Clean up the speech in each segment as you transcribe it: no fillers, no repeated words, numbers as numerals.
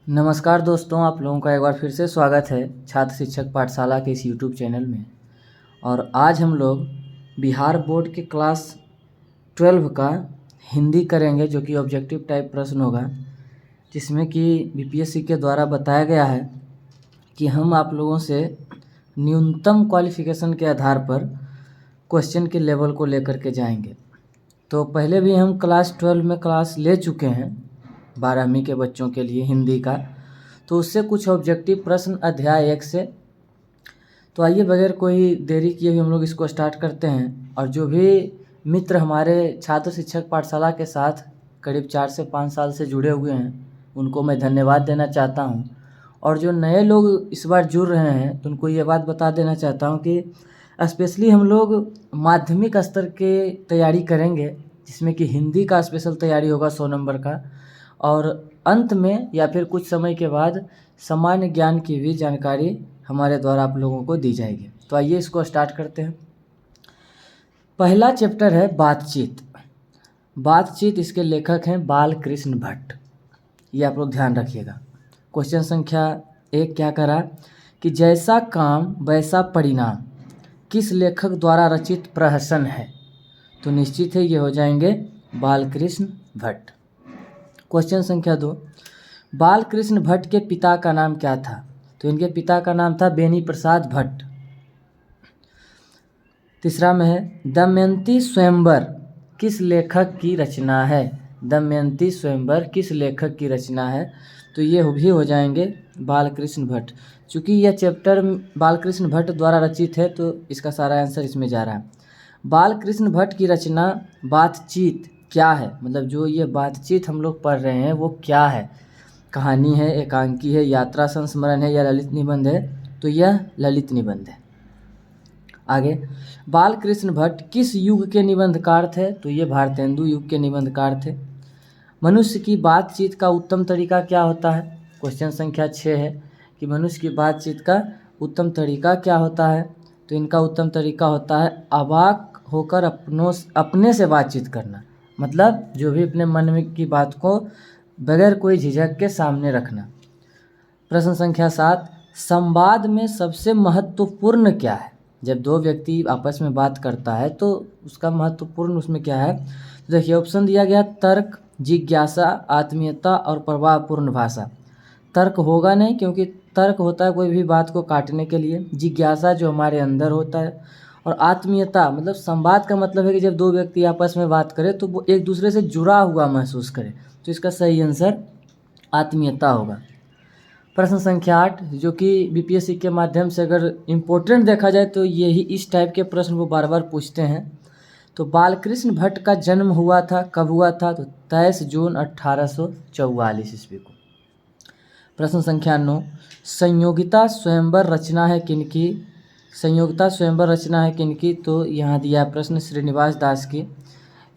नमस्कार दोस्तों, आप लोगों का एक बार फिर से स्वागत है छात्र शिक्षक पाठशाला के इस यूट्यूब चैनल में। और आज हम लोग बिहार बोर्ड के क्लास 12 का हिंदी करेंगे, जो कि ऑब्जेक्टिव टाइप प्रश्न होगा, जिसमें कि बीपीएससी के द्वारा बताया गया है कि हम आप लोगों से न्यूनतम क्वालिफ़िकेशन के आधार पर क्वेश्चन के लेवल को लेकर के जाएंगे। तो पहले भी हम क्लास 12 में क्लास ले चुके हैं 12वीं के बच्चों के लिए हिंदी का, तो उससे कुछ ऑब्जेक्टिव प्रश्न अध्याय 1 से। तो आइए बगैर कोई देरी किए हुए हम लोग इसको स्टार्ट करते हैं। और जो भी मित्र हमारे छात्र शिक्षक पाठशाला के साथ करीब 4 से 5 साल से जुड़े हुए हैं, उनको मैं धन्यवाद देना चाहता हूं। और जो नए लोग इस बार जुड़ रहे हैं, तो उनको ये बात बता देना चाहता हूं कि स्पेशली हम लोग माध्यमिक स्तर के तैयारी करेंगे, जिसमें कि हिंदी का स्पेशल तैयारी होगा 100 नंबर का, और अंत में या फिर कुछ समय के बाद सामान्य ज्ञान की भी जानकारी हमारे द्वारा आप लोगों को दी जाएगी। तो आइए इसको स्टार्ट करते हैं। पहला चैप्टर है बातचीत। बातचीत, इसके लेखक हैं बालकृष्ण भट्ट। ये आप लोग ध्यान रखिएगा। क्वेश्चन संख्या 1 क्या करा कि जैसा काम वैसा परिणाम किस लेखक द्वारा रचित प्रहसन है। तो निश्चित है ये हो जाएंगे बालकृष्ण भट्ट। क्वेश्चन संख्या 2, बालकृष्ण भट्ट के पिता का नाम क्या था। तो इनके पिता का नाम था बेनी प्रसाद भट्ट। तीसरा में है दमयंती स्वयंवर किस लेखक की रचना है। दमयंती स्वयंवर किस लेखक की रचना है। तो ये भी हो जाएंगे बालकृष्ण भट्ट। चूँकि यह चैप्टर बालकृष्ण भट्ट द्वारा रचित है, तो इसका सारा आंसर इसमें जा रहा है। बालकृष्ण भट्ट की रचना बातचीत क्या है, मतलब जो ये बातचीत हम लोग पढ़ रहे हैं वो क्या है। कहानी है, एकांकी है, यात्रा संस्मरण है या ललित निबंध है। तो यह ललित निबंध है। आगे, बालकृष्ण भट्ट किस युग के निबंधकार थे। तो ये भारतेंदु युग के निबंधकार थे। मनुष्य की बातचीत का उत्तम तरीका क्या होता है। क्वेश्चन संख्या 6 है कि मनुष्य की बातचीत का उत्तम तरीका क्या होता है। तो इनका उत्तम तरीका होता है अवाक होकर अपने से बातचीत करना, मतलब जो भी अपने मन में की बात को बगैर कोई झिझक के सामने रखना। प्रश्न संख्या 7, संवाद में सबसे महत्वपूर्ण क्या है। जब दो व्यक्ति आपस में बात करता है तो उसका महत्वपूर्ण उसमें क्या है। तो देखिए ऑप्शन दिया गया तर्क, जिज्ञासा, आत्मीयता और प्रभावपूर्ण भाषा। तर्क होगा नहीं, क्योंकि तर्क होता है कोई भी बात को काटने के लिए। जिज्ञासा जो हमारे अंदर होता है, और आत्मीयता मतलब संवाद का मतलब है कि जब दो व्यक्ति आपस में बात करें तो वो एक दूसरे से जुड़ा हुआ महसूस करें। तो इसका सही आंसर आत्मीयता होगा। प्रश्न संख्या 8, जो कि बीपीएससी के माध्यम से अगर इम्पोर्टेंट देखा जाए तो यही इस टाइप के प्रश्न वो बार बार पूछते हैं। तो बालकृष्ण भट्ट का जन्म हुआ था, कब हुआ था। तो 23 जून 1844 ईस्वी को। प्रश्न संख्या 9, संयोगिता स्वयंवर रचना है किनकी। संयोगिता स्वयंवर रचना है किनकी। तो यहाँ दिया प्रश्न श्रीनिवास दास की,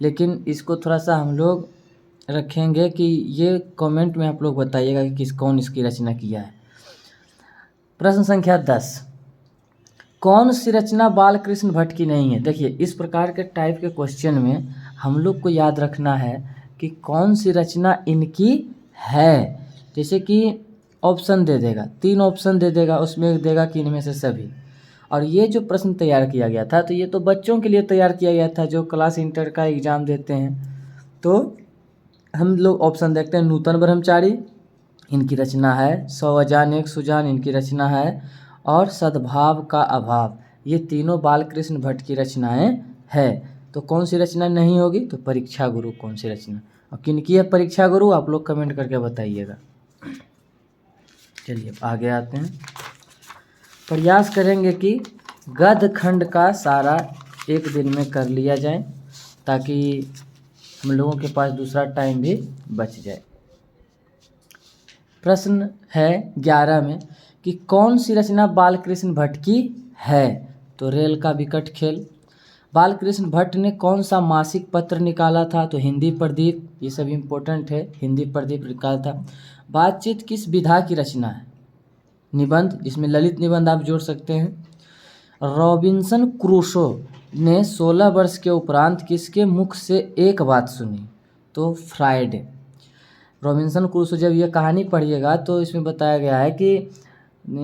लेकिन इसको थोड़ा सा हम लोग रखेंगे कि ये कमेंट में आप लोग बताइएगा कि कौन इसकी रचना किया है। प्रश्न संख्या 10, कौन सी रचना बालकृष्ण भट्ट की नहीं है। देखिए इस प्रकार के टाइप के क्वेश्चन में हम लोग को याद रखना है कि कौन सी रचना इनकी है। जैसे कि ऑप्शन दे देगा, 3 ऑप्शन दे देगा, उसमें देगा कि इनमें से सभी। और ये जो प्रश्न तैयार किया गया था, तो ये तो बच्चों के लिए तैयार किया गया था जो क्लास इंटर का एग्ज़ाम देते हैं। तो हम लोग ऑप्शन देखते हैं। नूतन ब्रह्मचारी इनकी रचना है, 100 अजान एक सुजान इनकी रचना है, और सद्भाव का अभाव, ये तीनों बालकृष्ण भट्ट की रचनाएं है। तो कौन सी रचना नहीं होगी। तो परीक्षा गुरु कौन सी रचना, और किनकी है परीक्षा गुरु, आप लोग कमेंट करके बताइएगा। चलिए आगे आते हैं। प्रयास करेंगे कि गद्य खंड का सारा एक दिन में कर लिया जाए, ताकि हम लोगों के पास दूसरा टाइम भी बच जाए। प्रश्न है 11 में कि कौन सी रचना बालकृष्ण भट्ट की है। तो रेल का विकट खेल। बालकृष्ण भट्ट ने कौन सा मासिक पत्र निकाला था। तो हिंदी प्रदीप, ये सब इम्पोर्टेंट है, हिंदी प्रदीप निकाला था। बातचीत किस विधा की रचना है। निबंध, इसमें ललित निबंध आप जोड़ सकते हैं। रॉबिन्सन क्रूसो ने 16 वर्ष के उपरांत किसके मुख से एक बात सुनी। तो फ्रायड। रॉबिन्सन क्रूसो जब ये कहानी पढ़िएगा तो इसमें बताया गया है कि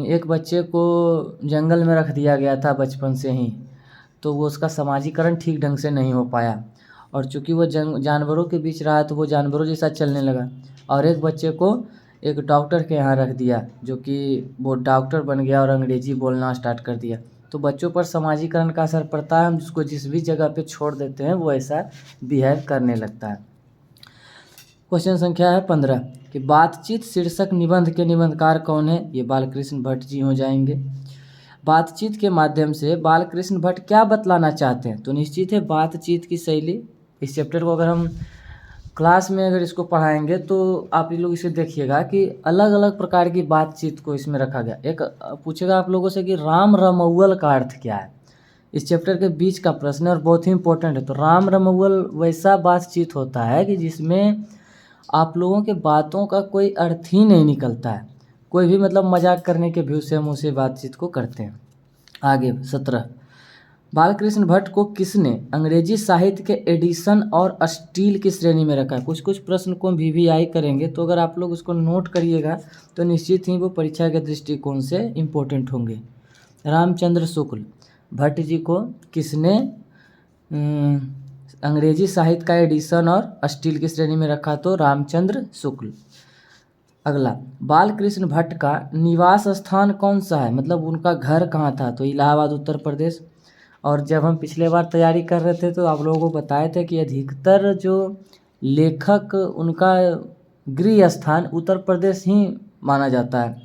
एक बच्चे को जंगल में रख दिया गया था बचपन से ही, तो वो उसका समाजीकरण ठीक ढंग से नहीं हो पाया, और चूँकि वो जानवरों के बीच रहा तो वो जानवरों जैसा चलने लगा। और एक बच्चे को एक डॉक्टर के यहाँ रख दिया, जो कि वो डॉक्टर बन गया और अंग्रेजी बोलना स्टार्ट कर दिया। तो बच्चों पर समाजीकरण का असर पड़ता है, हम जिसको जिस भी जगह पे छोड़ देते हैं वो ऐसा बिहेव करने लगता है। क्वेश्चन संख्या है 15 कि बातचीत शीर्षक निबंध के निबंधकार कौन है? ये बालकृष्ण भट्ट जी हो जाएंगे। बातचीत के माध्यम से बालकृष्ण भट्ट क्या बतलाना चाहते हैं? तो निश्चित है बातचीत की शैली। इस चैप्टर को अगर हम क्लास में अगर इसको पढ़ाएंगे तो आप लोग इसे देखिएगा कि अलग अलग प्रकार की बातचीत को इसमें रखा गया। एक पूछेगा आप लोगों से कि राम रमौअल का अर्थ क्या है? इस चैप्टर के बीच का प्रश्न और बहुत ही इंपॉर्टेंट है। तो राम रमौअल वैसा बातचीत होता है कि जिसमें आप लोगों के बातों का कोई अर्थ ही नहीं निकलता है, कोई भी मतलब मजाक करने के व्यू से हम उसे बातचीत को करते हैं। आगे 17 बालकृष्ण भट्ट को किसने अंग्रेजी साहित्य के एडिशन और स्टील की श्रेणी में रखा है? कुछ कुछ प्रश्न को VVI करेंगे, तो अगर आप लोग उसको नोट करिएगा तो निश्चित ही वो परीक्षा के दृष्टिकोण से इम्पोर्टेंट होंगे। रामचंद्र शुक्ल भट्ट जी को किसने अंग्रेजी साहित्य का एडिशन और स्टील की श्रेणी में रखा? तो रामचंद्र शुक्ल। अगला बालकृष्ण भट्ट का निवास स्थान कौन सा है, मतलब उनका घर कहाँ था? तो इलाहाबाद उत्तर प्रदेश। और जब हम पिछले बार तैयारी कर रहे थे तो आप लोगों को बताए थे कि अधिकतर जो लेखक उनका गृह स्थान उत्तर प्रदेश ही माना जाता है,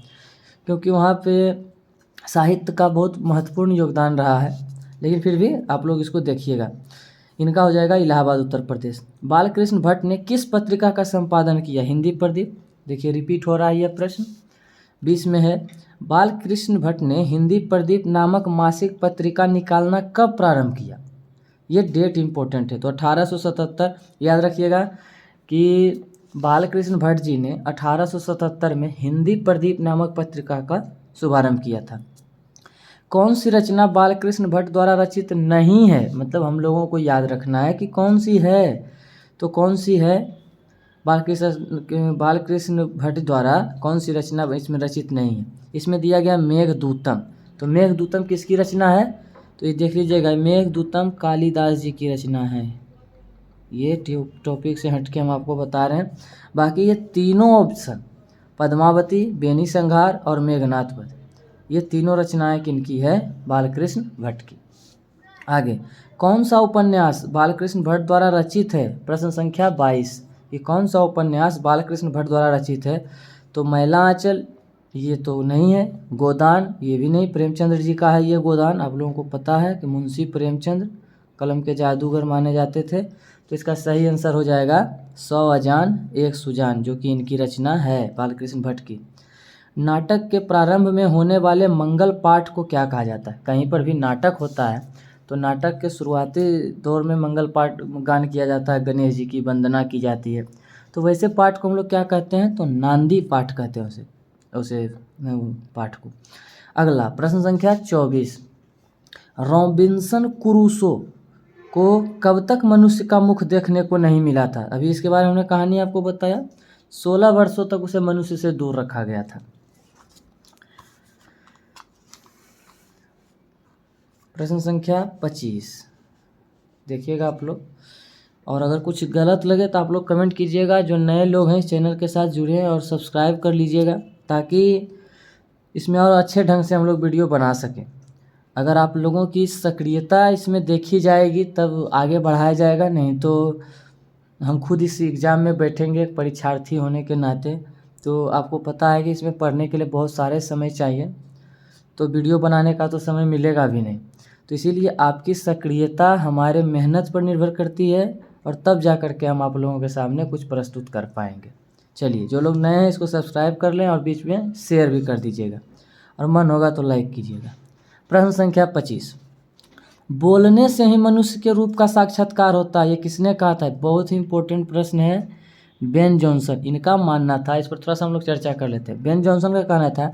क्योंकि वहाँ पे साहित्य का बहुत महत्वपूर्ण योगदान रहा है। लेकिन फिर भी आप लोग इसको देखिएगा, इनका हो जाएगा इलाहाबाद उत्तर प्रदेश। बालकृष्ण भट्ट ने किस पत्रिका का संपादन किया? हिंदी प्रदीप। देखिए रिपीट हो रहा है यह प्रश्न। 20 में है बालकृष्ण भट्ट ने हिंदी प्रदीप नामक मासिक पत्रिका निकालना कब प्रारंभ किया? ये डेट इम्पोर्टेंट है। तो 1877 याद रखिएगा कि बालकृष्ण भट्ट जी ने 1877 में हिंदी प्रदीप नामक पत्रिका का शुभारंभ किया था। कौन सी रचना बालकृष्ण भट्ट द्वारा रचित नहीं है? मतलब हम लोगों को याद रखना है कि कौन सी है। तो कौन सी है? बालकृष्ण भट्ट द्वारा कौन सी रचना इसमें रचित नहीं है? इसमें दिया गया मेघदूतम। तो मेघदूतम किसकी रचना है? तो ये देख लीजिएगा, मेघदूतम कालिदास जी की रचना है। ये टॉपिक से हटके हम आपको बता रहे हैं। बाकी ये तीनों ऑप्शन पद्मावती, बेनी संघार और मेघनाथ वध, ये तीनों रचनाएं किनकी है? बालकृष्ण भट्ट की। आगे कौन सा उपन्यास बालकृष्ण भट्ट द्वारा रचित है? प्रश्न संख्या 22 ये कौन सा उपन्यास बालकृष्ण भट्ट द्वारा रचित है? तो मैला आंचल ये तो नहीं है। गोदान ये भी नहीं, प्रेमचंद्र जी का है ये गोदान। आप लोगों को पता है कि मुंशी प्रेमचंद्र कलम के जादूगर माने जाते थे। तो इसका सही आंसर हो जाएगा 100 अजान एक सुजान, जो कि इनकी रचना है बालकृष्ण भट्ट की। नाटक के प्रारंभ में होने वाले मंगल पाठ को क्या कहा जाता है? कहीं पर भी नाटक होता है तो नाटक के शुरुआती दौर में मंगल पाठ गान किया जाता है, गणेश जी की वंदना की जाती है। तो वैसे पाठ को हम लोग क्या कहते हैं? तो नांदी पाठ कहते हैं उसे पाठ को। अगला प्रश्न संख्या 24 रॉबिन्सन क्रूसो को कब तक मनुष्य का मुख देखने को नहीं मिला था? अभी इसके बारे में हमने कहानी आपको बताया। 16 वर्षों तक उसे मनुष्य से दूर रखा गया था। प्रश्न संख्या 25 देखिएगा आप लोग, और अगर कुछ गलत लगे तो आप लोग कमेंट कीजिएगा। जो नए लोग हैं इस चैनल के साथ जुड़े हैं और सब्सक्राइब कर लीजिएगा, ताकि इसमें और अच्छे ढंग से हम लोग वीडियो बना सकें। अगर आप लोगों की सक्रियता इसमें देखी जाएगी तब आगे बढ़ाया जाएगा, नहीं तो हम खुद इस एग्ज़ाम में बैठेंगे परीक्षार्थी होने के नाते। तो आपको पता है कि इसमें पढ़ने के लिए बहुत सारे समय चाहिए, तो वीडियो बनाने का तो समय मिलेगा भी नहीं। तो इसीलिए आपकी सक्रियता हमारे मेहनत पर निर्भर करती है, और तब जा कर के हम आप लोगों के सामने कुछ प्रस्तुत कर पाएंगे। चलिए, जो लोग नए हैं इसको सब्सक्राइब कर लें और बीच में शेयर भी कर दीजिएगा, और मन होगा तो लाइक कीजिएगा। प्रश्न संख्या 25 बोलने से ही मनुष्य के रूप का साक्षात्कार होता है, ये किसने कहा था? बहुत ही इंपॉर्टेंट प्रश्न है। बेन जॉनसन इनका मानना था। इस पर थोड़ा सा हम लोग चर्चा कर लेते हैं। बेन जॉनसन का कहना था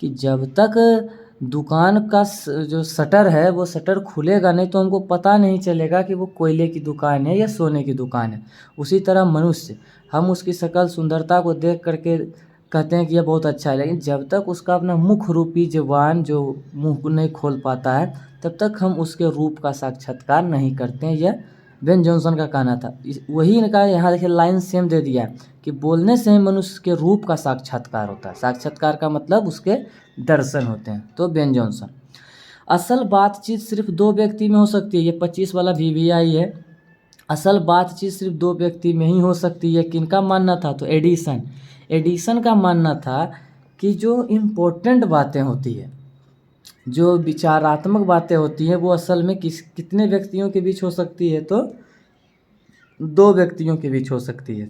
कि जब तक दुकान का जो शटर है वो शटर खुलेगा नहीं तो हमको पता नहीं चलेगा कि वो कोयले की दुकान है या सोने की दुकान है। उसी तरह मनुष्य हम उसकी शक्ल सुंदरता को देख करके कहते हैं कि यह बहुत अच्छा है, लेकिन जब तक उसका अपना मुख रूपी ज़ुबान जो मुंह को नहीं खोल पाता है तब तक हम उसके रूप का साक्षात्कार नहीं करते हैं। यह बेन जॉनसन का कहना था। वही इनका यहाँ देखिए लाइन सेम दे दिया कि बोलने से ही मनुष्य के रूप का साक्षात्कार होता है। साक्षात्कार का मतलब उसके दर्शन होते हैं। तो बेन जॉनसन। असल बातचीत सिर्फ 2 व्यक्ति में हो सकती है। ये 25 वाला VVI है। असल बातचीत सिर्फ 2 व्यक्ति में ही हो सकती है। किनका मानना था? तो एडिसन का मानना था कि जो इम्पोर्टेंट बातें होती है, जो विचारात्मक बातें होती हैं, वो असल में कितने व्यक्तियों के बीच हो सकती है? तो 2 व्यक्तियों के बीच हो सकती है।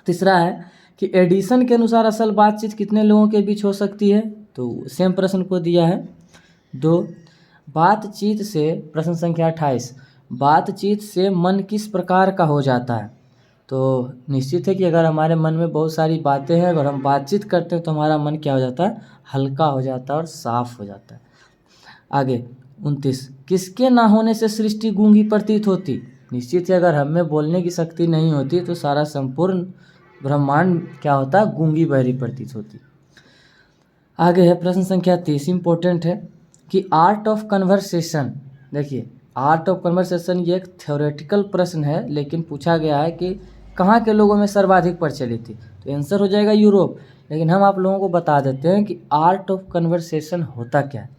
तीसरा है कि एडिसन के अनुसार असल बातचीत कितने लोगों के बीच हो सकती है? तो सेम प्रश्न को दिया है 2। बातचीत से प्रश्न संख्या 28, बातचीत से मन किस प्रकार का हो जाता है? तो निश्चित है कि अगर हमारे मन में बहुत सारी बातें हैं, अगर हम बातचीत करते हैं तो हमारा मन क्या हो जाता है? हल्का हो जाता है और साफ हो जाता है। आगे 29, किसके ना होने से सृष्टि गूंगी प्रतीत होती? निश्चित है अगर हम में बोलने की शक्ति नहीं होती तो सारा संपूर्ण ब्रह्मांड क्या होता? गूंगी बहरी प्रतीत होती। आगे है प्रश्न संख्या 30, इम्पोर्टेंट है कि आर्ट ऑफ कन्वर्सेशन। देखिए आर्ट ऑफ कन्वर्सेशन ये एक थ्योरेटिकल प्रश्न है, लेकिन पूछा गया है कि कहाँ के लोगों में सर्वाधिक प्रचलित थी? तो आंसर हो जाएगा यूरोप। लेकिन हम आप लोगों को बता देते हैं कि आर्ट ऑफ कन्वर्सेशन होता क्या है।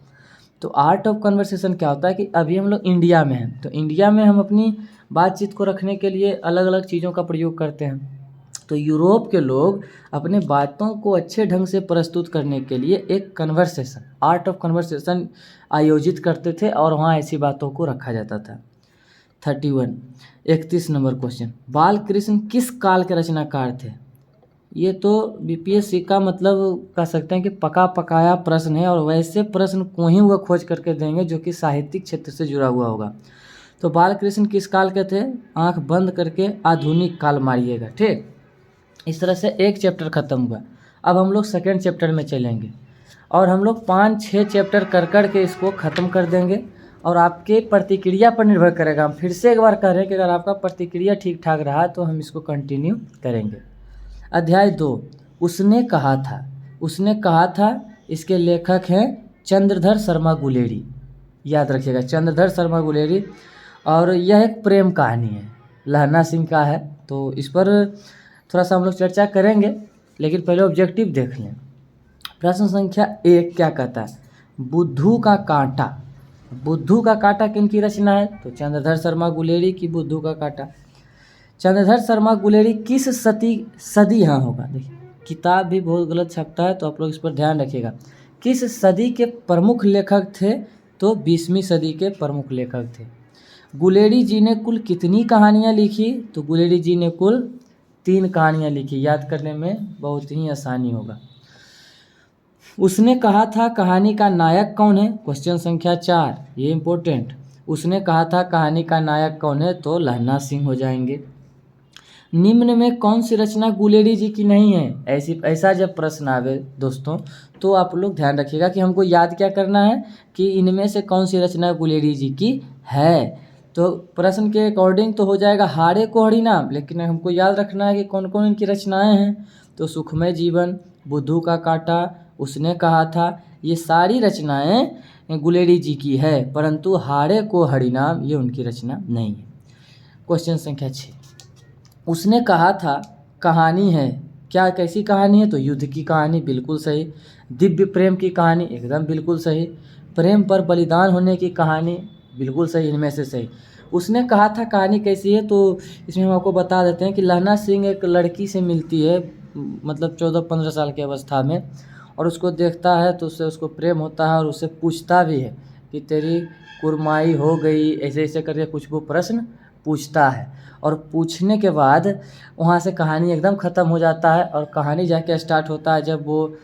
तो आर्ट ऑफ कन्वर्सेशन क्या होता है कि अभी हम लोग इंडिया में हैं, तो इंडिया में हम अपनी बातचीत को रखने के लिए अलग अलग चीज़ों का प्रयोग करते हैं। तो यूरोप के लोग अपने बातों को अच्छे ढंग से प्रस्तुत करने के लिए एक कन्वर्सेशन, आर्ट ऑफ कन्वर्सेशन आयोजित करते थे और वहाँ ऐसी बातों को रखा जाता था। 31 नंबर क्वेश्चन, बाल कृष्ण किस काल के रचनाकार थे? ये तो BPSC का मतलब कह सकते हैं कि पका पकाया प्रश्न है, और वैसे प्रश्न को ही वह खोज करके देंगे जो कि साहित्यिक क्षेत्र से जुड़ा हुआ होगा। तो बाल कृष्ण किस काल के थे? आंख बंद करके आधुनिक काल मारिएगा। ठीक, इस तरह से एक चैप्टर ख़त्म हुआ। अब हम लोग सेकेंड चैप्टर में चलेंगे और हम लोग 5-6 चैप्टर कर के इसको ख़त्म कर देंगे, और आपके प्रतिक्रिया पर निर्भर करेगा। हम फिर से एक बार कह रहे हैं कि अगर आपका प्रतिक्रिया ठीक ठाक रहा तो हम इसको कंटिन्यू करेंगे। अध्याय 2, उसने कहा था। उसने कहा था, इसके लेखक हैं चंद्रधर शर्मा गुलेरी। याद रखिएगा, चंद्रधर शर्मा गुलेरी। और यह एक प्रेम कहानी है, लहना सिंह का है। तो इस पर थोड़ा सा हम लोग चर्चा करेंगे, लेकिन पहले ऑब्जेक्टिव देख लें। प्रश्न संख्या 1 क्या कहता है? बुद्धू का कांटा। बुद्धू का कांटा किनकी रचना है? तो चंद्रधर शर्मा गुलेरी की बुद्धू का कांटा। चंद्रधर शर्मा गुलेरी किस सदी यहाँ होगा? देखिए किताब भी बहुत गलत छपता है, तो आप लोग इस पर ध्यान रखिएगा। किस सदी के प्रमुख लेखक थे? तो 20वीं सदी के प्रमुख लेखक थे। गुलेरी जी ने कुल कितनी कहानियाँ लिखी? तो गुलेरी जी ने कुल 3 कहानियाँ लिखी। याद करने में बहुत ही आसानी होगा। उसने कहा था, कहानी का नायक कौन है? क्वेश्चन संख्या 4, ये इम्पोर्टेंट। उसने कहा था, कहानी का नायक कौन है? तो लहना सिंह हो जाएंगे। निम्न में कौन सी रचना गुलेरी जी की नहीं है? ऐसा जब प्रश्न आवे दोस्तों, तो आप लोग ध्यान रखिएगा कि हमको याद क्या करना है कि इनमें से कौन सी रचना गुलेरी जी की है। तो प्रश्न के अकॉर्डिंग तो हो जाएगा हाड़े को हरि नाम, लेकिन हमको याद रखना है कि कौन कौन इनकी रचनाएं हैं। तो सुखमय जीवन, बुद्धू का कांटा, उसने कहा था, ये सारी रचनाएं गुलेरी जी की है, परंतु हाड़े को हरि नाम ये उनकी रचना नहीं है। क्वेश्चन संख्या 6, उसने कहा था कहानी है। क्या कैसी कहानी है? तो युद्ध की कहानी, बिल्कुल सही। दिव्य प्रेम की कहानी, एकदम बिल्कुल सही। प्रेम पर बलिदान होने की कहानी, बिल्कुल सही, इनमें से सही। उसने कहा था कहानी कैसी है? तो इसमें हम आपको बता देते हैं कि लहना सिंह एक लड़की से मिलती है, मतलब 14-15 साल की अवस्था में, और उसको देखता है तो उससे उसको प्रेम होता है, और उससे पूछता भी है कि तेरी कुरमाई हो गई, ऐसे ऐसे करके कुछ वो प्रश्न पूछता है। और पूछने के बाद वहाँ से कहानी एकदम ख़त्म हो जाता है, और कहानी जाके स्टार्ट होता है जब वो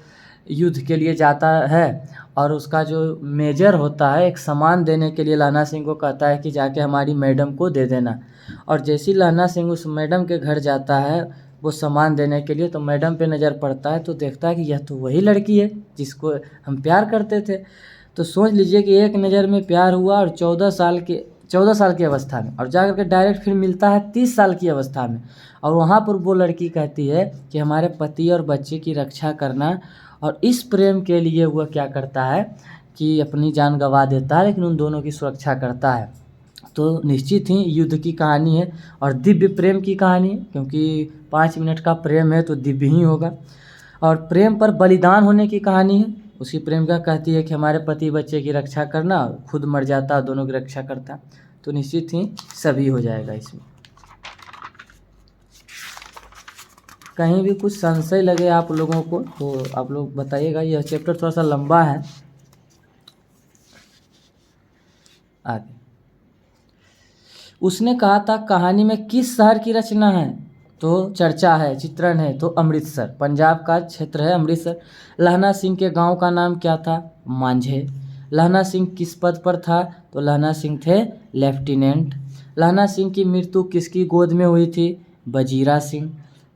युद्ध के लिए जाता है, और उसका जो मेजर होता है एक सामान देने के लिए लहना सिंह को कहता है कि जाके हमारी मैडम को दे देना। और जैसे ही लहना सिंह उस मैडम के घर जाता है वो सामान देने के लिए, तो मैडम पे नज़र पड़ता है, तो देखता है कि यह तो वही लड़की है जिसको हम प्यार करते थे। तो सोच लीजिए कि एक नज़र में प्यार हुआ, और 14 साल की अवस्था में, और जाकर के डायरेक्ट फिर मिलता है 30 साल की अवस्था में। और वहाँ पर वो लड़की कहती है कि हमारे पति और बच्चे की रक्षा करना, और इस प्रेम के लिए वह क्या करता है कि अपनी जान गंवा देता है, लेकिन उन दोनों की सुरक्षा करता है। तो निश्चित ही युद्ध की कहानी है और दिव्य प्रेम की कहानी है, क्योंकि 5 मिनट का प्रेम है तो दिव्य ही होगा। और प्रेम पर बलिदान होने की कहानी है। उसकी प्रेमिका कहती है कि हमारे पति बच्चे की रक्षा करना, खुद मर जाता, दोनों की रक्षा करता। तो निश्चित ही सभी हो जाएगा इसमें। कहीं भी कुछ संशय लगे आप लोगों को तो आप लोग बताइएगा। यह चैप्टर थोड़ा सा लंबा है। आगे उसने कहा था कहानी में किस शहर की रचना है, तो चर्चा है, चित्रण है, तो अमृतसर, पंजाब का क्षेत्र है अमृतसर। लहना सिंह के गांव का नाम क्या था, मांझे। लहना सिंह किस पद पर था, तो लहना सिंह थे लेफ्टिनेंट। लहना सिंह की मृत्यु किसकी गोद में हुई थी, वजीरा सिंह।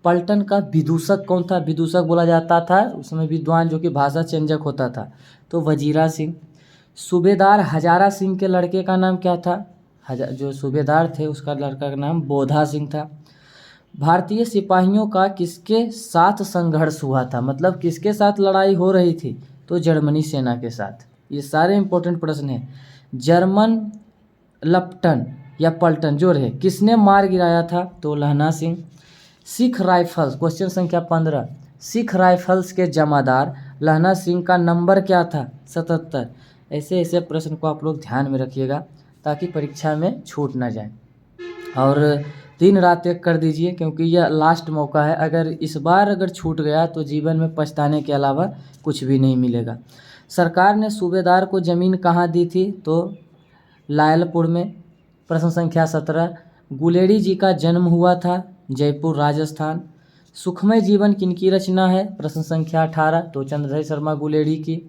पलटन का विदूषक कौन था, विदूषक बोला जाता था उसमें विद्वान जो कि भाषा चेंजक होता था, तो वजीरा सिंह। सूबेदार हजारा सिंह के लड़के का नाम क्या था, जो सूबेदार थे उसका लड़का का नाम बोधा सिंह था। भारतीय सिपाहियों का किसके साथ संघर्ष हुआ था, मतलब किसके साथ लड़ाई हो रही थी, तो जर्मनी सेना के साथ। ये सारे इंपॉर्टेंट प्रश्न हैं। जर्मन लपटन या पलटन जो रहे किसने मार गिराया था, तो लहना सिंह। सिख राइफल्स, क्वेश्चन संख्या 15, सिख राइफल्स के जमादार लहना सिंह का नंबर क्या था, 77। ऐसे ऐसे प्रश्न को आप लोग ध्यान में रखिएगा ताकि परीक्षा में छूट ना जाए। और 3 रात एक कर दीजिए, क्योंकि यह लास्ट मौका है। इस बार अगर छूट गया तो जीवन में पछताने के अलावा कुछ भी नहीं मिलेगा। सरकार ने सूबेदार को ज़मीन कहाँ दी थी, तो लायलपुर में। प्रश्न संख्या 17, गुलेरी जी का जन्म हुआ था जयपुर राजस्थान। सुखमय जीवन किनकी रचना है, प्रश्न संख्या 18, तो चंद्रधर शर्मा गुलेरी की।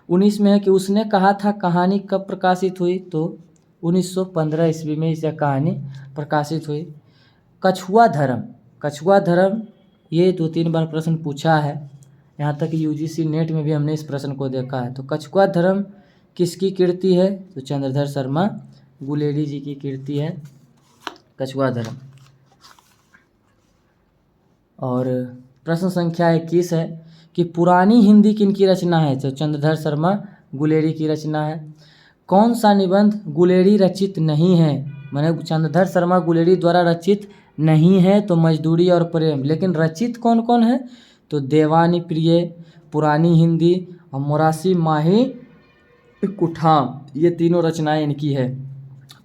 19 में है कि उसने कहा था कहानी कब प्रकाशित हुई, तो 1915 ईस्वी में यह कहानी प्रकाशित हुई। कछुआ धर्म, कछुआ धर्म ये 2-3 बार प्रश्न पूछा है, यहाँ तक यूजीसी नेट में भी हमने इस प्रश्न को देखा है। तो कछुआ धर्म किसकी कृति है, तो चंद्रधर शर्मा गुलेरी जी की कृति है कछुआ धर्म। और प्रश्न संख्या 21 है कि पुरानी हिंदी किनकी रचना है, तो चंद्रधर शर्मा गुलेरी की रचना है। कौन सा निबंध गुलेरी रचित नहीं है, माने चंद्रधर शर्मा गुलेरी द्वारा रचित नहीं है, तो मजदूरी और प्रेम। लेकिन रचित कौन कौन है, तो देवानी प्रिय, पुरानी हिंदी और मोरासी माही कुठाम, ये तीनों रचनाएं इनकी है।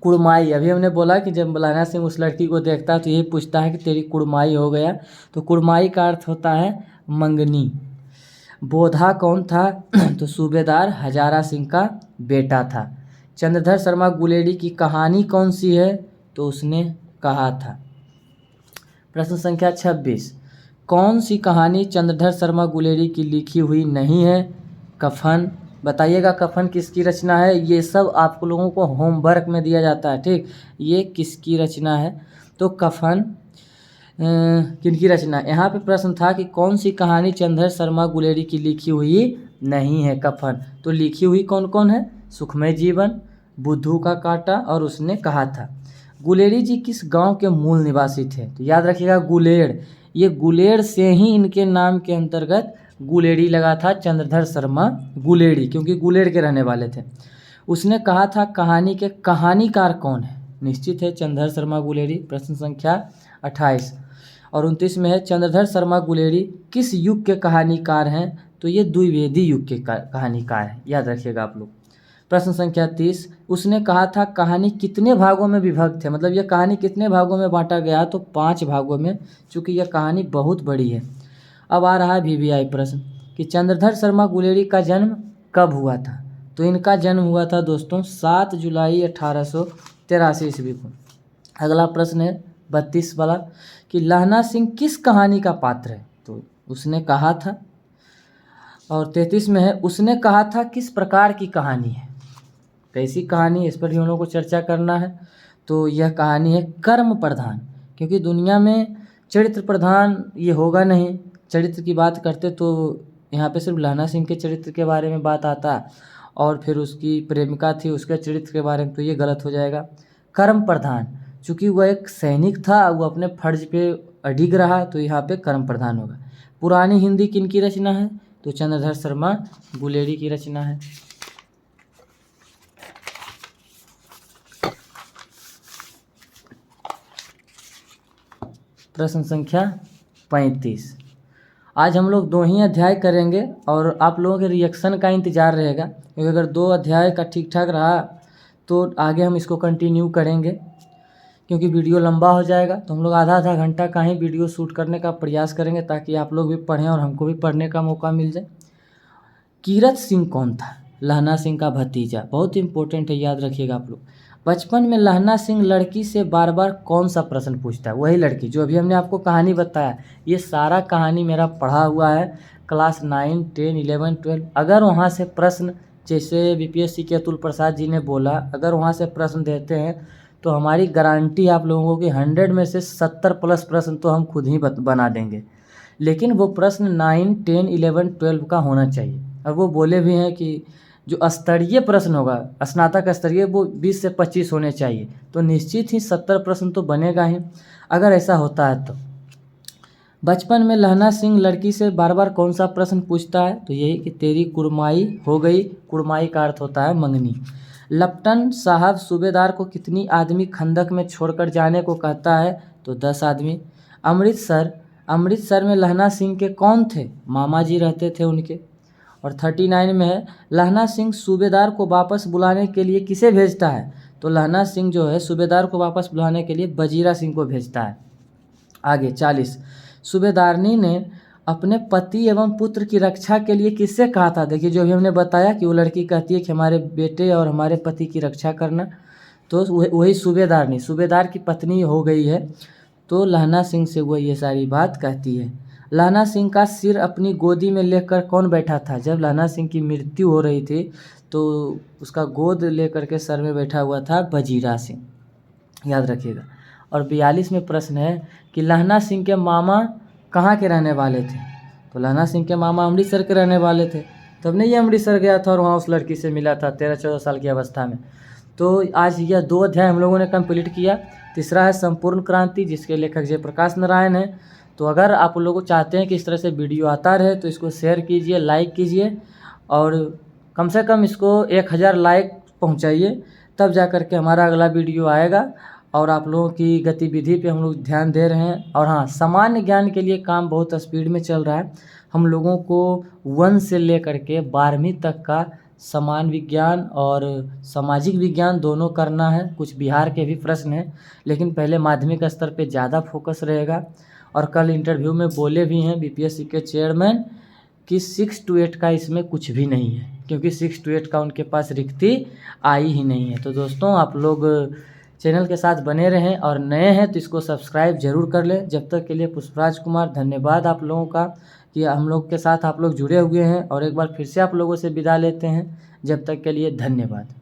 कुड़माई, अभी हमने बोला कि जब लहना सिंह उस लड़की को देखता है तो यही पूछता है कि तेरी कुड़माई हो गया, तो कुड़माई का अर्थ होता है मंगनी। बोधा कौन था, तो सूबेदार हजारा सिंह का बेटा था। चंद्रधर शर्मा गुलेरी की कहानी कौन सी है, तो उसने कहा था। प्रश्न संख्या 26, कौन सी कहानी चंद्रधर शर्मा गुलेरी की लिखी हुई नहीं है, कफन। बताइएगा कफन किसकी रचना है, ये सब आप लोगों को होमवर्क में दिया जाता है, ठीक। ये किसकी रचना है, तो कफन किनकी रचना। यहाँ पे प्रश्न था कि कौन सी कहानी चंद्रधर शर्मा गुलेरी की लिखी हुई नहीं है, कफन। तो लिखी हुई कौन कौन है, सुखमय जीवन, बुद्धू का कांटा और उसने कहा था। गुलेरी जी किस गांव के मूल निवासी थे, तो याद रखिएगा गुलेड़, ये गुलेड़ से ही इनके नाम के अंतर्गत गुलेरी लगा था, चंद्रधर शर्मा गुलेरी, क्योंकि गुलेड़ के रहने वाले थे। उसने कहा था कहानी के कहानीकार कौन है, निश्चित है चंद्रधर शर्मा गुलेरी। प्रश्न संख्या 28 और 29 में है चंद्रधर शर्मा गुलेरी किस युग के कहानीकार हैं, तो ये द्विवेदी युग के कहानीकार हैं, याद रखिएगा आप लोग। प्रश्न संख्या 30, उसने कहा था कहानी कितने भागों में विभक्त है, मतलब यह कहानी कितने भागों में बांटा गया, तो 5 भागों में, चूँकि यह कहानी बहुत बड़ी है। अब आ रहा है VVI प्रश्न कि चंद्रधर शर्मा गुलेरी का जन्म कब हुआ था, तो इनका जन्म हुआ था दोस्तों 7 जुलाई 1883 ईस्वी को। अगला प्रश्न है 32 वाला कि लहना सिंह किस कहानी का पात्र है, तो उसने कहा था। और 33 में है उसने कहा था किस प्रकार की कहानी है, कैसी कहानी, इस पर भी हम लोगों को चर्चा करना है। तो यह कहानी है कर्म प्रधान, क्योंकि दुनिया में चरित्र प्रधान ये होगा नहीं। चरित्र की बात करते तो यहाँ पे सिर्फ लहना सिंह के चरित्र के बारे में बात आता और फिर उसकी प्रेमिका थी उसके चरित्र के बारे में, तो ये गलत हो जाएगा। कर्म प्रधान, चूँकि वह एक सैनिक था, वो अपने फर्ज पे अडिग रहा, तो यहाँ पे कर्म प्रधान होगा। पुरानी हिंदी किन की रचना है? तो चंद्रधर शर्मा गुलेरी की रचना है। प्रश्न संख्या 35। आज हम लोग 2 ही अध्याय करेंगे और आप लोगों के रिएक्शन का इंतज़ार रहेगा, क्योंकि अगर 2 अध्याय का ठीक ठाक रहा तो आगे हम इसको कंटिन्यू करेंगे, क्योंकि वीडियो लंबा हो जाएगा। तो हम लोग आधा घंटा का ही वीडियो शूट करने का प्रयास करेंगे, ताकि आप लोग भी पढ़ें और हमको भी पढ़ने का मौका मिल जाए। कीरत सिंह कौन था? लहना सिंह का भतीजा। बहुत इंपॉर्टेंट है, याद रखिएगा आप लोग। बचपन में लहना सिंह लड़की से बार बार कौन सा प्रश्न पूछता है? वही लड़की जो अभी हमने आपको कहानी बताया। ये सारा कहानी मेरा पढ़ा हुआ है, क्लास 9, 10, 11, 12। अगर वहाँ से प्रश्न, जैसे बीपीएससी के अतुल प्रसाद जी ने बोला, अगर वहाँ से प्रश्न देते हैं तो हमारी गारंटी आप लोगों की 100 में से 70 प्लस प्रश्न तो हम खुद ही बना देंगे। लेकिन वो प्रश्न 9, 10, 11, 12 का होना चाहिए। और वो बोले भी हैं कि जो स्तरीय प्रश्न होगा, स्नातक स्तरीय, वो 20 से 25 होने चाहिए। तो निश्चित ही 70 प्रश्न तो बनेगा ही, अगर ऐसा होता है तो। बचपन में लहना सिंह लड़की से बार बार कौन सा प्रश्न पूछता है? तो यही कि तेरी कुड़माई हो गई। कुड़माई का अर्थ होता है मंगनी। लप्टन साहब सूबेदार को कितनी आदमी खंदक में छोड़कर जाने को कहता है? तो 10 आदमी। अमृतसर में लहना सिंह के कौन थे? मामा जी रहते थे उनके। और 39 में है, लहना सिंह सूबेदार को वापस बुलाने के लिए किसे भेजता है? तो लहना सिंह जो है सूबेदार को वापस बुलाने के लिए वजीरा सिंह को भेजता है। आगे 40, सूबेदारनी ने अपने पति एवं पुत्र की रक्षा के लिए किससे कहा था? देखिए, जो भी हमने बताया कि वो लड़की कहती है कि हमारे बेटे और हमारे पति की रक्षा करना, तो वही सूबेदारनी, सूबेदार की पत्नी हो गई है, तो लहना सिंह से वो ये सारी बात कहती है। लहना सिंह का सिर अपनी गोदी में लेकर कौन बैठा था? जब लहना सिंह की मृत्यु हो रही थी तो उसका गोद लेकर के सर में बैठा हुआ था वजीरा सिंह, याद रखिएगा। और 42 में प्रश्न है कि लहना सिंह के मामा कहाँ के रहने वाले थे? तो लहना सिंह के मामा अमृतसर के रहने वाले थे, तब नहीं ये अमृतसर गया था और वहाँ उस लड़की से मिला था 13-14 साल की अवस्था में। तो आज यह 2 अध्याय हम लोगों ने कंप्लीट किया। तीसरा है संपूर्ण क्रांति, जिसके लेखक जयप्रकाश नारायण है। तो अगर आप लोग चाहते हैं कि इस तरह से वीडियो आता रहे तो इसको शेयर कीजिए, लाइक कीजिए, और कम से कम इसको 1000 लाइक पहुंचाइए, तब जा कर के हमारा अगला वीडियो आएगा। और आप लोगों की गतिविधि पे हम लोग ध्यान दे रहे हैं। और हाँ, सामान्य ज्ञान के लिए काम बहुत स्पीड में चल रहा है। हम लोगों को 1 से लेकर के 12वीं तक का समान विज्ञान और सामाजिक विज्ञान दोनों करना है। कुछ बिहार के भी प्रश्न हैं, लेकिन पहले माध्यमिक स्तर पे ज़्यादा फोकस रहेगा। और कल इंटरव्यू में बोले भी हैं बीपीएससी के चेयरमैन कि 6 to 8 का इसमें कुछ भी नहीं है, क्योंकि 6 to 8 का उनके पास रिक्ति आई ही नहीं है। तो दोस्तों, आप लोग चैनल के साथ बने रहें, और नए हैं तो इसको सब्सक्राइब जरूर कर लें। जब तक के लिए पुष्पराज कुमार, धन्यवाद आप लोगों का कि हम लोग के साथ आप लोग जुड़े हुए हैं। और एक बार फिर से आप लोगों से विदा लेते हैं। जब तक के लिए धन्यवाद।